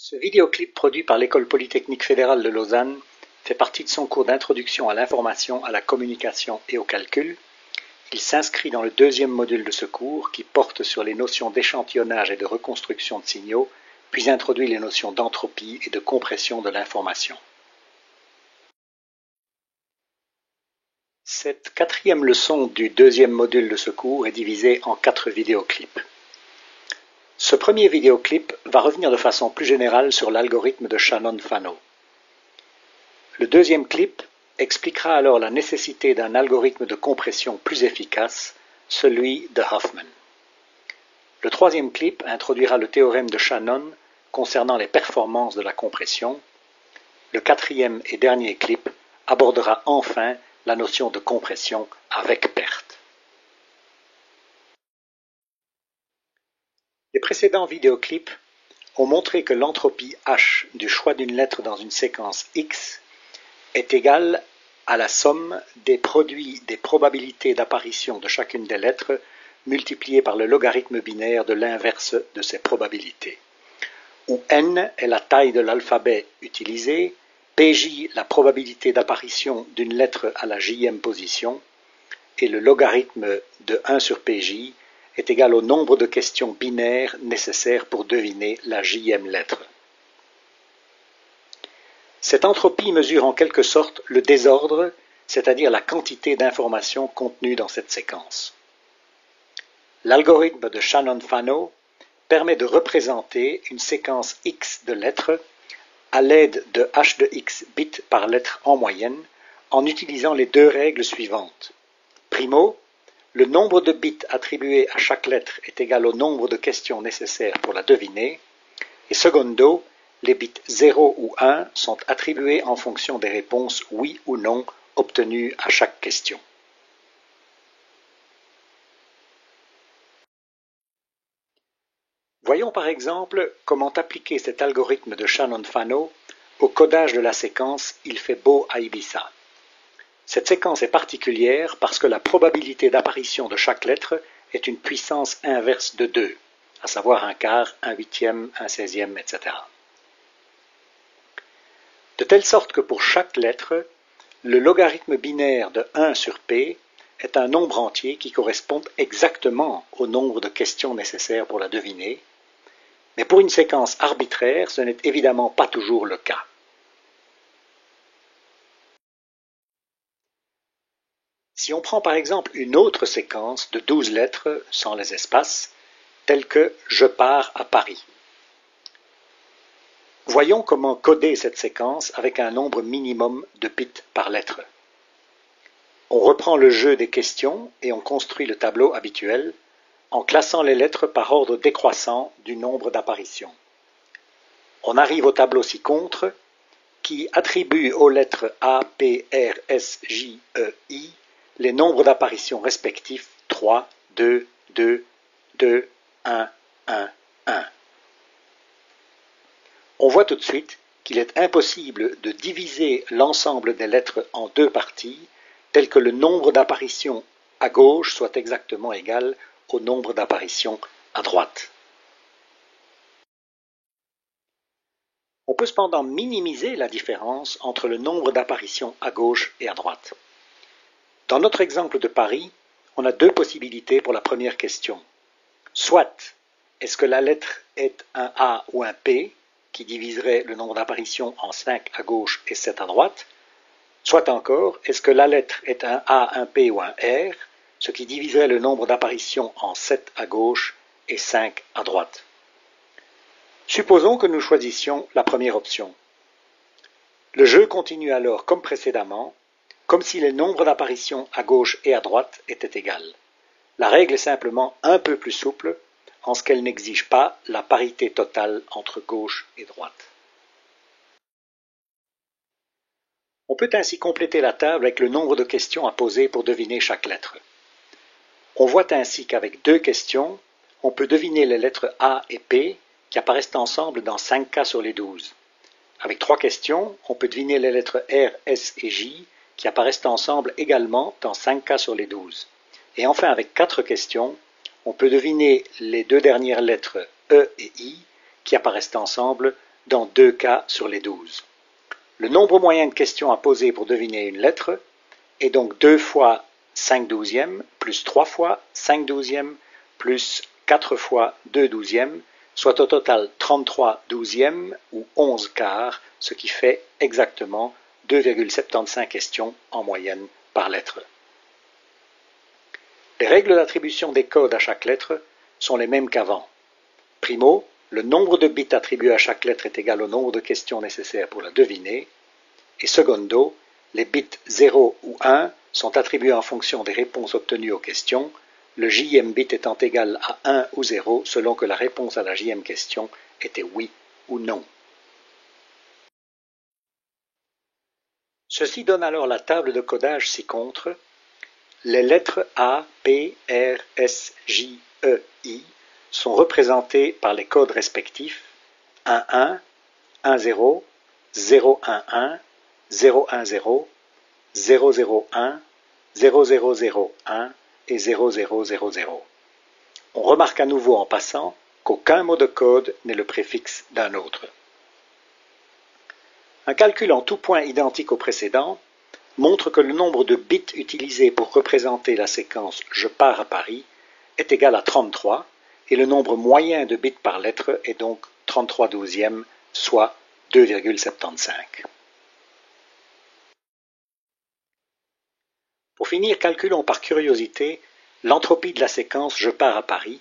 Ce vidéoclip produit par l'École polytechnique fédérale de Lausanne fait partie de son cours d'introduction à l'information, à la communication et au calcul. Il s'inscrit dans le deuxième module de ce cours qui porte sur les notions d'échantillonnage et de reconstruction de signaux, puis introduit les notions d'entropie et de compression de l'information. Cette quatrième leçon du deuxième module de ce cours est divisée en 4 vidéoclips. Ce premier vidéoclip va revenir de façon plus générale sur l'algorithme de Shannon-Fano. Le deuxième clip expliquera alors la nécessité d'un algorithme de compression plus efficace, celui de Huffman. Le troisième clip introduira le théorème de Shannon concernant les performances de la compression. Le quatrième et dernier clip abordera enfin la notion de compression avec perte. Les précédents vidéoclips ont montré que l'entropie H du choix d'une lettre dans une séquence X est égale à la somme des produits des probabilités d'apparition de chacune des lettres multipliées par le logarithme binaire de l'inverse de ces probabilités, où n est la taille de l'alphabet utilisé, pj la probabilité d'apparition d'une lettre à la jème position, et le logarithme de 1 sur pj est égal au nombre de questions binaires nécessaires pour deviner la jème lettre. Cette entropie mesure en quelque sorte le désordre, c'est-à-dire la quantité d'informations contenues dans cette séquence. L'algorithme de Shannon-Fano permet de représenter une séquence X de lettres à l'aide de h de x bits par lettre en moyenne en utilisant les deux règles suivantes. Primo, le nombre de bits attribués à chaque lettre est égal au nombre de questions nécessaires pour la deviner. Et secondo, les bits 0 ou 1 sont attribués en fonction des réponses oui ou non obtenues à chaque question. Voyons par exemple comment appliquer cet algorithme de Shannon-Fano au codage de la séquence « Il fait beau à Ibiza ». Cette séquence est particulière parce que la probabilité d'apparition de chaque lettre est une puissance inverse de 2, à savoir un quart, un huitième, un 16e, etc. De telle sorte que pour chaque lettre, le logarithme binaire de 1 sur p est un nombre entier qui correspond exactement au nombre de questions nécessaires pour la deviner, mais pour une séquence arbitraire, ce n'est évidemment pas toujours le cas. Si on prend par exemple une autre séquence de 12 lettres sans les espaces, telle que « Je pars à Paris ». Voyons comment coder cette séquence avec un nombre minimum de bits par lettre. On reprend le jeu des questions et on construit le tableau habituel en classant les lettres par ordre décroissant du nombre d'apparitions. On arrive au tableau ci-contre qui attribue aux lettres A, P, R, S, J, E, I les nombres d'apparitions respectifs 3, 2, 2, 2, 1, 1, 1. On voit tout de suite qu'il est impossible de diviser l'ensemble des lettres en deux parties, tel que le nombre d'apparitions à gauche soit exactement égal au nombre d'apparitions à droite. On peut cependant minimiser la différence entre le nombre d'apparitions à gauche et à droite. Dans notre exemple de Paris, on a deux possibilités pour la première question. Soit, est-ce que la lettre est un A ou un P, qui diviserait le nombre d'apparitions en 5 à gauche et 7 à droite, soit encore, est-ce que la lettre est un A, un P ou un R, ce qui diviserait le nombre d'apparitions en 7 à gauche et 5 à droite. Supposons que nous choisissions la première option. Le jeu continue alors comme précédemment, comme si les nombres d'apparitions à gauche et à droite étaient égales. La règle est simplement un peu plus souple, en ce qu'elle n'exige pas la parité totale entre gauche et droite. On peut ainsi compléter la table avec le nombre de questions à poser pour deviner chaque lettre. On voit ainsi qu'avec 2 questions, on peut deviner les lettres A et P qui apparaissent ensemble dans 5 cas sur les 12. Avec 3 questions, on peut deviner les lettres R, S et J qui apparaissent ensemble également dans 5 cas sur les 12. Et enfin, avec 4 questions, on peut deviner les 2 dernières lettres E et I qui apparaissent ensemble dans 2 cas sur les 12. Le nombre moyen de questions à poser pour deviner une lettre est donc 2 fois 5 douzièmes plus 3 fois 5 douzièmes plus 4 fois 2 douzièmes, soit au total 33 douzièmes ou 11 quarts, ce qui fait exactement 2,75 questions en moyenne par lettre. Les règles d'attribution des codes à chaque lettre sont les mêmes qu'avant. Primo, le nombre de bits attribués à chaque lettre est égal au nombre de questions nécessaires pour la deviner. Et secondo, les bits 0 ou 1 sont attribués en fonction des réponses obtenues aux questions, le jème bit étant égal à 1 ou 0 selon que la réponse à la jème question était oui ou non. Ceci donne alors la table de codage ci-contre. Les lettres A, P, R, S, J, E, I sont représentées par les codes respectifs 11, 10, 011, 010, 001, 0001 et 0000. On remarque à nouveau en passant qu'aucun mot de code n'est le préfixe d'un autre. Un calcul en tout point identique au précédent montre que le nombre de bits utilisés pour représenter la séquence « Je pars à Paris » est égal à 33 et le nombre moyen de bits par lettre est donc 33 douzièmes, soit 2,75. Pour finir, calculons par curiosité l'entropie de la séquence « Je pars à Paris »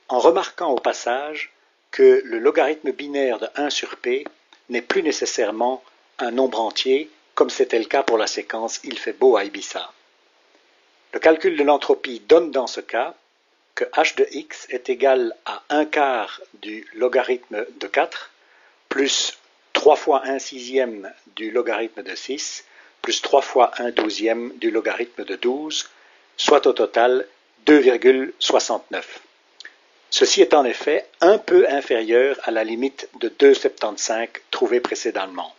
en remarquant au passage que le logarithme binaire de 1 sur p n'est plus nécessairement un nombre entier comme c'était le cas pour la séquence « Il fait beau à Ibiza ». Le calcul de l'entropie donne dans ce cas que h de x est égal à 1 quart du logarithme de 4 plus 3 fois 1 sixième du logarithme de 6 plus 3 fois 1 douzième du logarithme de 12, soit au total 2,69. Ceci est en effet un peu inférieur à la limite de 2,75 trouvée précédemment.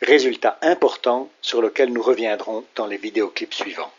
Résultat important sur lequel nous reviendrons dans les vidéoclips suivants.